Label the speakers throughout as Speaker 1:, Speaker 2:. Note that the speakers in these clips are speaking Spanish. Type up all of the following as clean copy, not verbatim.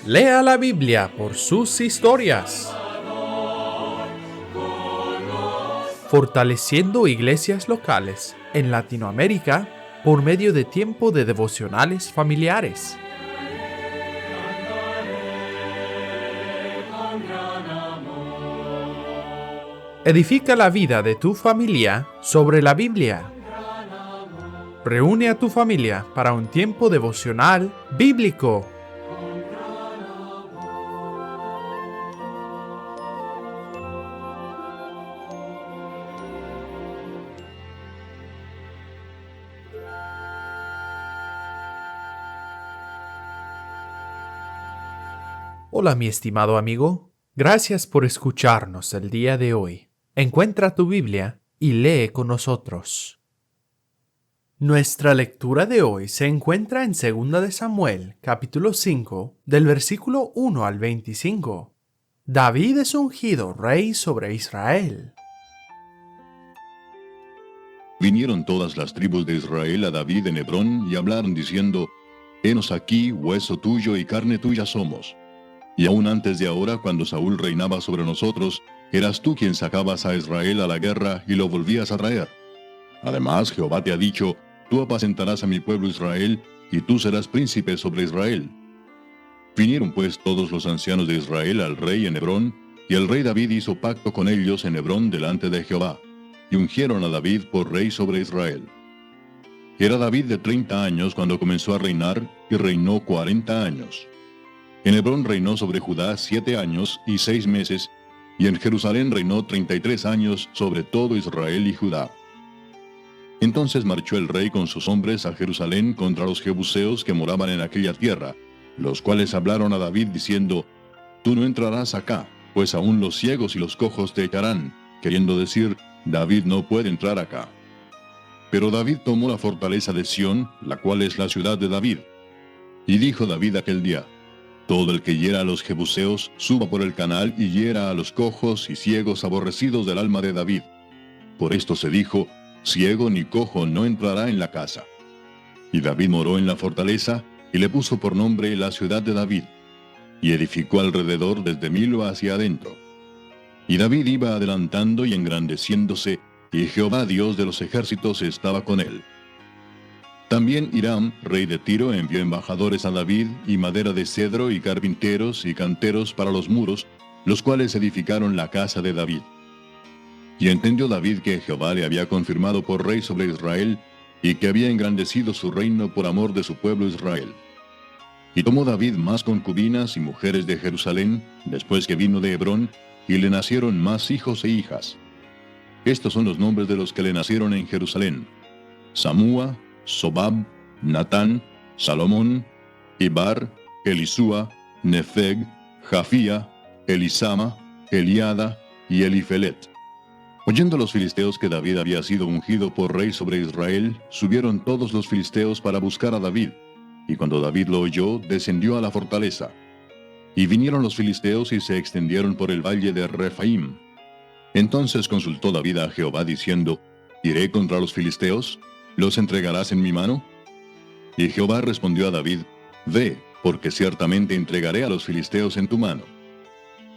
Speaker 1: Lea la Biblia por sus historias. Fortaleciendo iglesias locales en Latinoamérica por medio de tiempo de devocionales familiares. Edifica la vida de tu familia sobre la Biblia. Reúne a tu familia para un tiempo devocional bíblico. Hola, mi estimado amigo. Gracias por escucharnos el día de hoy. Encuentra tu Biblia y lee con nosotros. Nuestra lectura de hoy se encuentra en 2 de Samuel, capítulo 5, del versículo 1 al 25. David es ungido rey sobre Israel.
Speaker 2: Vinieron todas las tribus de Israel a David en Hebrón y hablaron diciendo: Henos aquí, hueso tuyo y carne tuya somos. Y aún antes de ahora, cuando Saúl reinaba sobre nosotros, eras tú quien sacabas a Israel a la guerra y lo volvías a traer. Además, Jehová te ha dicho: Tú apacentarás a mi pueblo Israel, y tú serás príncipe sobre Israel. Vinieron pues todos los ancianos de Israel al rey en Hebrón, y el rey David hizo pacto con ellos en Hebrón delante de Jehová, y ungieron a David por rey sobre Israel. Era David de 30 años cuando comenzó a reinar, y reinó 40 años. En Hebrón reinó sobre Judá 7 años y 6 meses, y en Jerusalén reinó 33 años sobre todo Israel y Judá. Entonces marchó el rey con sus hombres a Jerusalén contra los jebuseos que moraban en aquella tierra, los cuales hablaron a David diciendo: Tú no entrarás acá, pues aún los ciegos y los cojos te echarán, queriendo decir: David no puede entrar acá. Pero David tomó la fortaleza de Sión, la cual es la ciudad de David. Y dijo David aquel día: Todo el que hiera a los jebuseos suba por el canal y hiera a los cojos y ciegos aborrecidos del alma de David. Por esto se dijo: Ciego ni cojo no entrará en la casa. Y David moró en la fortaleza, y le puso por nombre la ciudad de David, y edificó alrededor desde Milo hacia adentro. Y David iba adelantando y engrandeciéndose, y Jehová Dios de los ejércitos estaba con él. También Hiram, rey de Tiro, envió embajadores a David, y madera de cedro, y carpinteros, y canteros para los muros, los cuales edificaron la casa de David. Y entendió David que Jehová le había confirmado por rey sobre Israel, y que había engrandecido su reino por amor de su pueblo Israel. Y tomó David más concubinas y mujeres de Jerusalén, después que vino de Hebrón, y le nacieron más hijos e hijas. Estos son los nombres de los que le nacieron en Jerusalén: Samúa, Sobab, Natán, Salomón, Ibar, Elisúa, Nefeg, Jafía, Elisama, Eliada y Elifelet. Oyendo los filisteos que David había sido ungido por rey sobre Israel, subieron todos los filisteos para buscar a David, y cuando David lo oyó, descendió a la fortaleza. Y vinieron los filisteos y se extendieron por el valle de Refaim. Entonces consultó David a Jehová diciendo: ¿Iré contra los filisteos? ¿Los entregarás en mi mano? Y Jehová respondió a David: Ve, porque ciertamente entregaré a los filisteos en tu mano.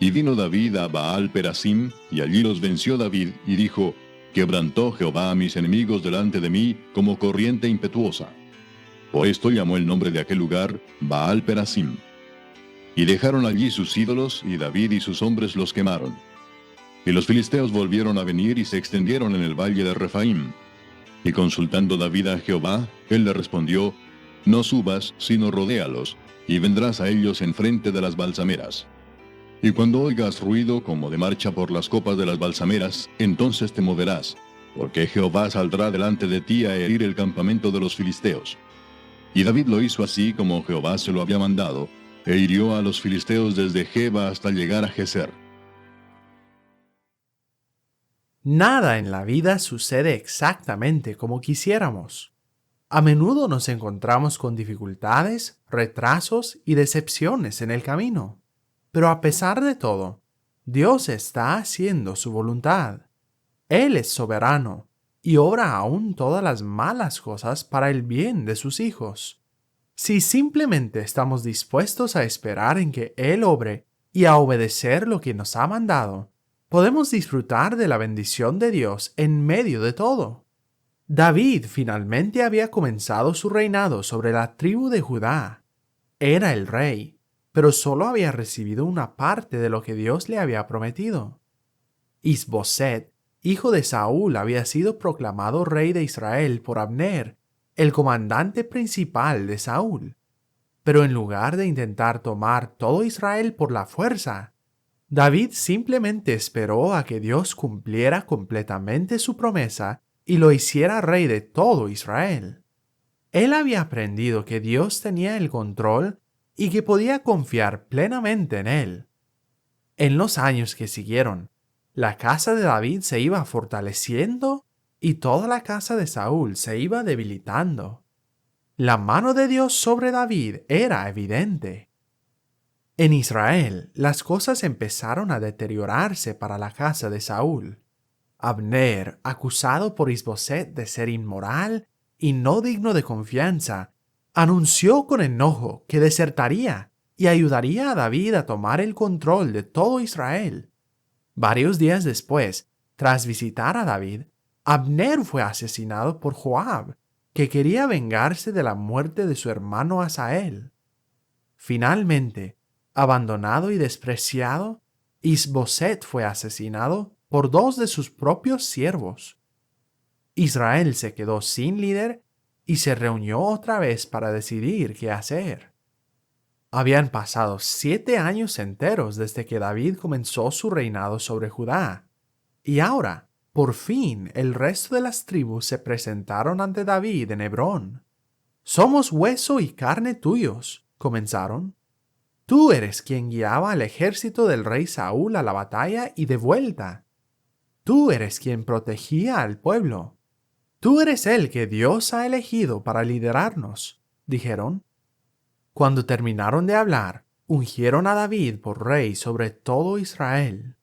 Speaker 2: Y vino David a Baal Perasim, y allí los venció David, y dijo: Quebrantó Jehová a mis enemigos delante de mí como corriente impetuosa. Por esto llamó el nombre de aquel lugar Baal Perasim. Y dejaron allí sus ídolos, y David y sus hombres los quemaron. Y los filisteos volvieron a venir y se extendieron en el valle de Refaim. Y consultando David a Jehová, él le respondió: No subas, sino rodéalos, y vendrás a ellos enfrente de las balsameras. Y cuando oigas ruido como de marcha por las copas de las balsameras, entonces te moverás, porque Jehová saldrá delante de ti a herir el campamento de los filisteos. Y David lo hizo así como Jehová se lo había mandado, e hirió a los filisteos desde Geba hasta llegar a Geser.
Speaker 1: Nada en la vida sucede exactamente como quisiéramos. A menudo nos encontramos con dificultades, retrasos y decepciones en el camino. Pero a pesar de todo, Dios está haciendo su voluntad. Él es soberano y obra aún todas las malas cosas para el bien de sus hijos. Si simplemente estamos dispuestos a esperar en que Él obre y a obedecer lo que nos ha mandado, podemos disfrutar de la bendición de Dios en medio de todo. David finalmente había comenzado su reinado sobre la tribu de Judá. Era el rey, pero solo había recibido una parte de lo que Dios le había prometido. Isboset, hijo de Saúl, había sido proclamado rey de Israel por Abner, el comandante principal de Saúl. Pero en lugar de intentar tomar todo Israel por la fuerza, David simplemente esperó a que Dios cumpliera completamente su promesa y lo hiciera rey de todo Israel. Él había aprendido que Dios tenía el control y que podía confiar plenamente en él. En los años que siguieron, la casa de David se iba fortaleciendo y toda la casa de Saúl se iba debilitando. La mano de Dios sobre David era evidente. En Israel, las cosas empezaron a deteriorarse para la casa de Saúl. Abner, acusado por Isboset de ser inmoral y no digno de confianza, anunció con enojo que desertaría y ayudaría a David a tomar el control de todo Israel. Varios días después, tras visitar a David, Abner fue asesinado por Joab, que quería vengarse de la muerte de su hermano Asael. Finalmente, abandonado y despreciado, Isboset fue asesinado por 2 de sus propios siervos. Israel se quedó sin líder y se reunió otra vez para decidir qué hacer. Habían pasado 7 años enteros desde que David comenzó su reinado sobre Judá, y ahora, por fin, el resto de las tribus se presentaron ante David en Hebrón. «Somos hueso y carne tuyos», comenzaron. «Tú eres quien guiaba al ejército del rey Saúl a la batalla y de vuelta. Tú eres quien protegía al pueblo. Tú eres el que Dios ha elegido para liderarnos», dijeron. Cuando terminaron de hablar, ungieron a David por rey sobre todo Israel.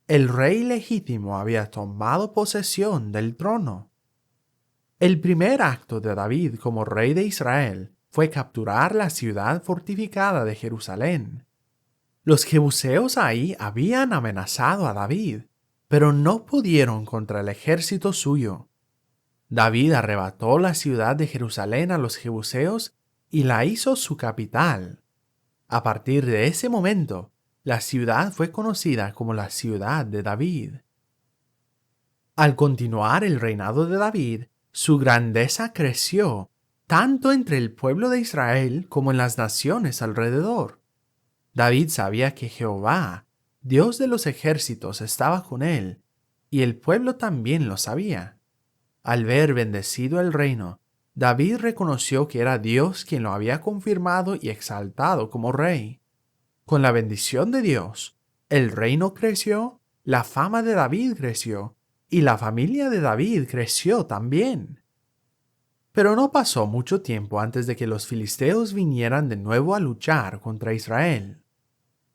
Speaker 1: El rey legítimo había tomado posesión del trono. El primer acto de David como rey de Israel fue capturar la ciudad fortificada de Jerusalén. Los jebuseos ahí habían amenazado a David, pero no pudieron contra el ejército suyo. David arrebató la ciudad de Jerusalén a los jebuseos y la hizo su capital. A partir de ese momento, la ciudad fue conocida como la ciudad de David. Al continuar el reinado de David, su grandeza creció tanto entre el pueblo de Israel como en las naciones alrededor. David sabía que Jehová, Dios de los ejércitos, estaba con él, y el pueblo también lo sabía. Al ver bendecido el reino, David reconoció que era Dios quien lo había confirmado y exaltado como rey. Con la bendición de Dios, el reino creció, la fama de David creció, y la familia de David creció también. Pero no pasó mucho tiempo antes de que los filisteos vinieran de nuevo a luchar contra Israel.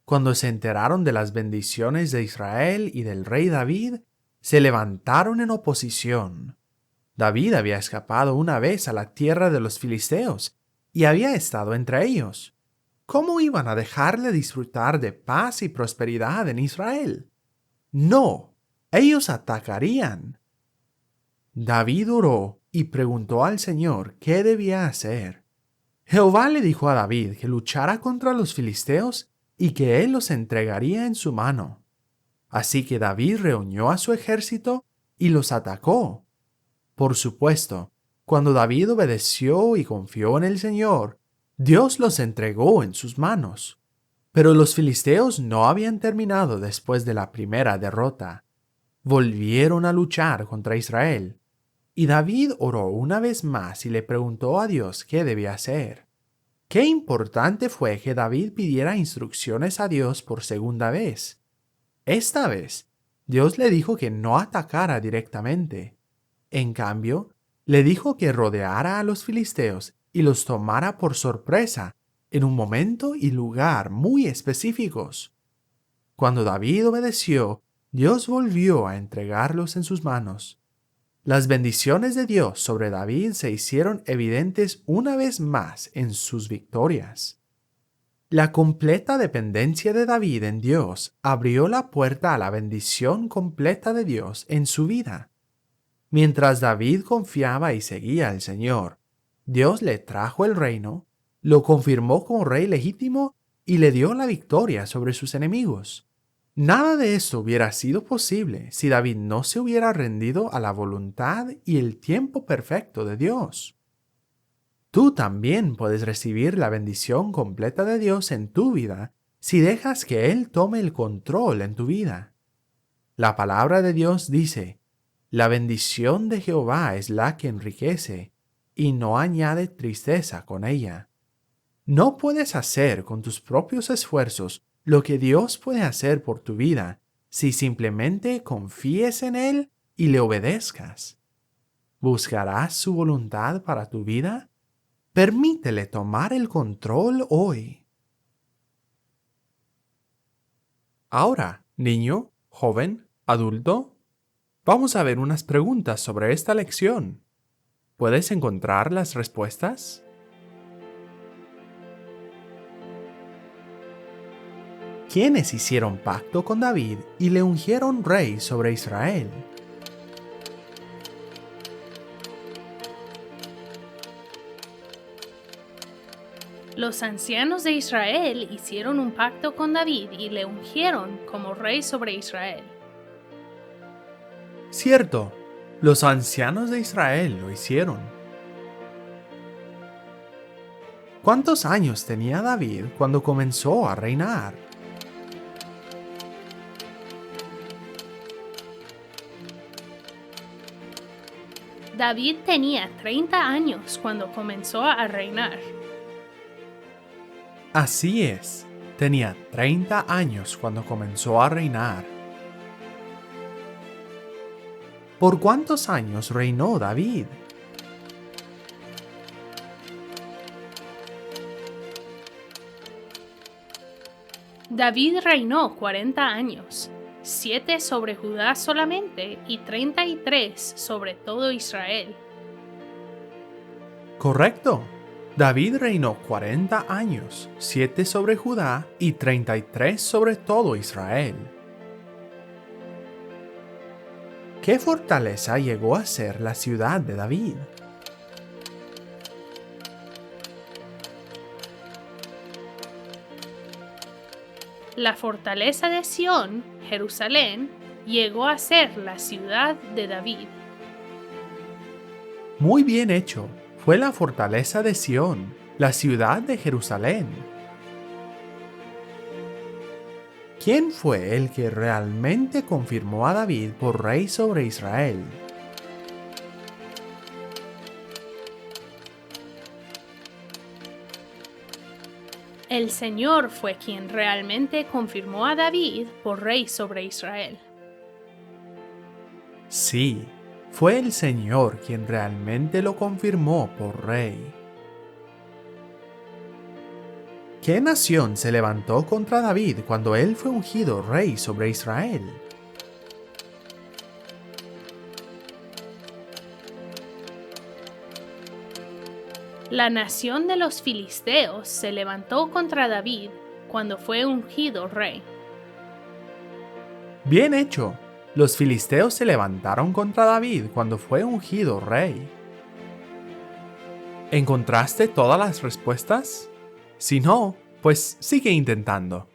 Speaker 1: Cuando se enteraron de las bendiciones de Israel y del rey David, se levantaron en oposición. David había escapado una vez a la tierra de los filisteos y había estado entre ellos. ¿Cómo iban a dejarle disfrutar de paz y prosperidad en Israel? No, ellos atacarían. David oró y preguntó al Señor qué debía hacer. Jehová le dijo a David que luchara contra los filisteos y que él los entregaría en su mano. Así que David reunió a su ejército y los atacó. Por supuesto, cuando David obedeció y confió en el Señor, Dios los entregó en sus manos. Pero los filisteos no habían terminado después de la primera derrota. Volvieron a luchar contra Israel. Y David oró una vez más y le preguntó a Dios qué debía hacer. Qué importante fue que David pidiera instrucciones a Dios por segunda vez. Esta vez, Dios le dijo que no atacara directamente. En cambio, le dijo que rodeara a los filisteos y los tomara por sorpresa en un momento y lugar muy específicos. Cuando David obedeció, Dios volvió a entregarlos en sus manos. Las bendiciones de Dios sobre David se hicieron evidentes una vez más en sus victorias. La completa dependencia de David en Dios abrió la puerta a la bendición completa de Dios en su vida. Mientras David confiaba y seguía al Señor, Dios le trajo el reino, lo confirmó como rey legítimo y le dio la victoria sobre sus enemigos. Nada de esto hubiera sido posible si David no se hubiera rendido a la voluntad y el tiempo perfecto de Dios. Tú también puedes recibir la bendición completa de Dios en tu vida si dejas que Él tome el control en tu vida. La palabra de Dios dice: la bendición de Jehová es la que enriquece, y no añade tristeza con ella. No puedes hacer con tus propios esfuerzos lo que Dios puede hacer por tu vida si simplemente confíes en Él y le obedezcas. ¿Buscarás su voluntad para tu vida? Permítele tomar el control hoy. Ahora, niño, joven, adulto, vamos a ver unas preguntas sobre esta lección. ¿Puedes encontrar las respuestas? ¿Quiénes hicieron pacto con David y le ungieron rey sobre Israel?
Speaker 3: Los ancianos de Israel hicieron un pacto con David y le ungieron como rey sobre Israel.
Speaker 1: Cierto, los ancianos de Israel lo hicieron. ¿Cuántos años tenía David cuando comenzó a reinar?
Speaker 3: David tenía 30 años cuando comenzó a reinar.
Speaker 1: Así es, tenía 30 años cuando comenzó a reinar. ¿Por cuántos años reinó David?
Speaker 3: David reinó 40 años, 7 sobre Judá solamente y 33 sobre todo Israel.
Speaker 1: Correcto. David reinó 40 años, 7 sobre Judá y 33 sobre todo Israel. ¿Qué fortaleza llegó a ser la ciudad de David?
Speaker 3: La fortaleza de Sión, Jerusalén, llegó a ser la ciudad de David.
Speaker 1: Muy bien hecho. Fue la fortaleza de Sión, la ciudad de Jerusalén. ¿Quién fue el que realmente confirmó a David por rey sobre Israel?
Speaker 3: El Señor fue quien realmente confirmó a David por rey sobre Israel.
Speaker 1: Sí, fue el Señor quien realmente lo confirmó por rey. ¿Qué nación se levantó contra David cuando él fue ungido rey sobre Israel?
Speaker 3: La nación de los filisteos se levantó contra David cuando fue ungido rey.
Speaker 1: Bien hecho. Los filisteos se levantaron contra David cuando fue ungido rey. ¿Encontraste todas las respuestas? Si no, pues sigue intentando.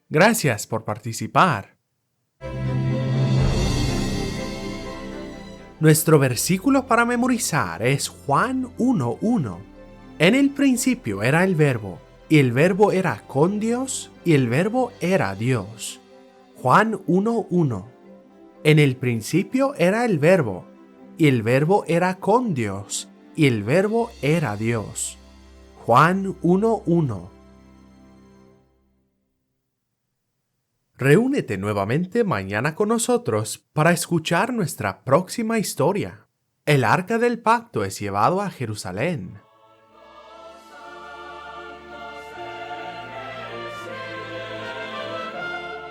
Speaker 1: Gracias por participar. Nuestro versículo para memorizar es Juan 1:1. En el principio era el Verbo, y el Verbo era con Dios, y el Verbo era Dios. Juan 1:1. En el principio era el Verbo, y el Verbo era con Dios, y el Verbo era Dios. Juan 1:1. Reúnete nuevamente mañana con nosotros para escuchar nuestra próxima historia. El arca del pacto es llevado a Jerusalén.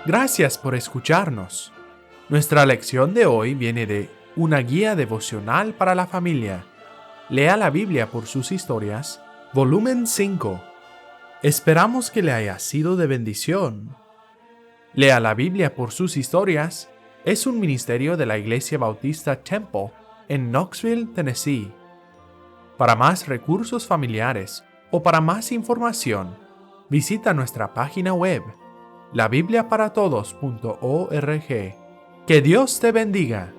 Speaker 1: Gracias por escucharnos. Nuestra lección de hoy viene de una guía devocional para la familia. Lea la Biblia por sus historias, volumen 5. Esperamos que le haya sido de bendición. Lea la Biblia por sus historias es un ministerio de la Iglesia Bautista Temple en Knoxville, Tennessee. Para más recursos familiares o para más información, visita nuestra página web, labibliaparatodos.org. Que Dios te bendiga.